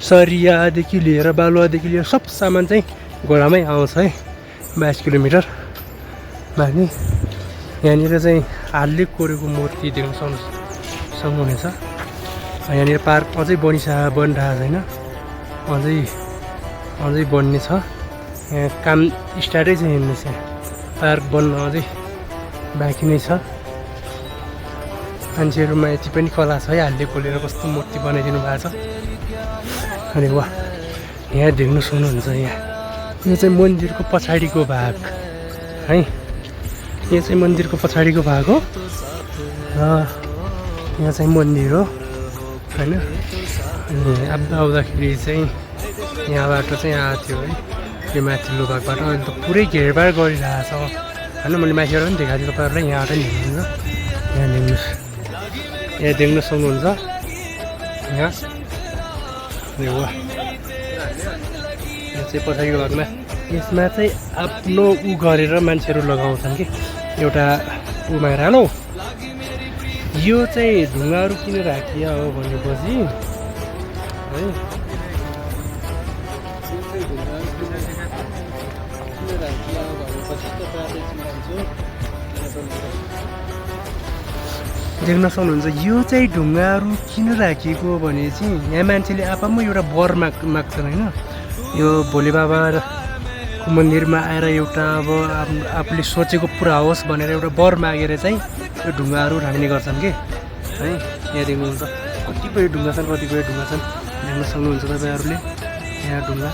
सरियादेखि लिएर बालुवादेखि लिएर सब सामान चाहिँ घोडामै आउँछ है। 22 किलोमिटर माथि यहाँनिर चाहिँ हातले कोरेको मूर्ति देख्न सक्नुहुनेछ। यहाँनिर पार्क अझै बनिरहेको छैन, अझै बन्ने छ। यहाँ काम स्टार्टै छ हेर्नुहोस्, यहाँ पार्क बन्न अझै बाँकी नै छ। मान्छेहरूमा यति पनि कला छ है, हातले खोलेर कस्तो मूर्ति बनाइदिनु भएको छ। अनि वाह, यहाँ देख्न सक्नुहुन्छ, यहाँ यो चाहिँ मन्दिरको पछाडिको भाग है। यो चाहिँ मन्दिरको पछाडिको भाग हो र यहाँ चाहिँ मन्दिर हो होइन। अनि आउँदाखेरि चाहिँ यहाँबाट चाहिँ आएको थियो है, यो माथिल्लो भागबाट। अहिले त पुरै घेरबार गरिरहेछ होइन। मैले माथिबाट पनि देखाएको थिएँ तपाईँहरूलाई, यहाँबाट पनि हेर्नुहुन्छ। यहाँ देख्नुहोस्, यहाँ देख्न सक्नुहुन्छ यहाँ। अनि वाह, यहाँ चाहिँ पछाडिको भागमा यसमा चाहिँ आफ्नो गरेर मान्छेहरू लगाउँछन् कि एउटा उमा रानो। यो चाहिँ ढुङ्गाहरू किन राखिया हो भनेपछि है, देख्न सक्नुहुन्छ। यो चाहिँ ढुङ्गाहरू किन राखिएको भने चाहिँ यहाँ मान्छेले आफैमा एउटा वर माग्छन् होइन। यो भोले बाबाको मन्दिरमा आएर एउटा अब आफूले सोचेको पुरा होस् भनेर एउटा वर मागेर चाहिँ यो ढुङ्गाहरू राख्ने गर्छन् कि है। यहाँ देख्नुहुन्छ कतिपय ढुङ्गा छन्, कतिपय ढुङ्गा छन्, देख्न सक्नुहुन्छ तपाईँहरूले। यहाँ ढुङ्गा,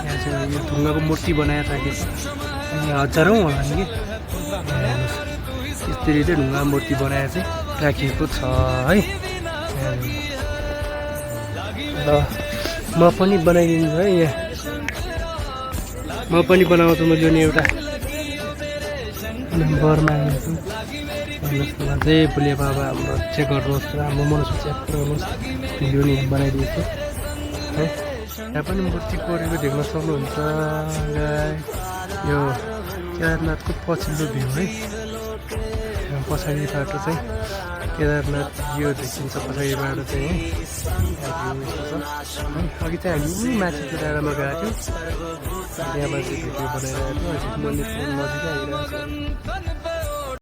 यहाँ चाहिँ यो ढुङ्गाको मूर्ति बनाएर राखेको छ। हजारौँ होला नि कि यसरी चाहिँ ढुङ्गा मूर्ति बनाएर चाहिँ राखिएको छ है। र म पनि बनाइदिन्छु है, यहाँ म पनि बनाउँछु। मैले नि एउटा वर माग्नेछु, अझै भोले बाबा हाम्रो चेक गर्नुहोस्, राम्रो मनोसूची गर्नुहोस्। यो नि बनाइदिन्छु है। यहाँ पनि मूर्ति कोरेको देख्न सक्नुहुन्छ। यो केदारनाथको पछिल्लो भ्यू है। पछाडिबाट चाहिँ केदारनाथ यो देखिन्छ, पछाडिबाट चाहिँ है। अघि चाहिँ हामी माथिको डाँडामा गएको थियौँ, त्यहाँबाट चाहिँ भिडियो बनाइरहेको थियो। मन्दिरको नजिकै आइरहेको छ।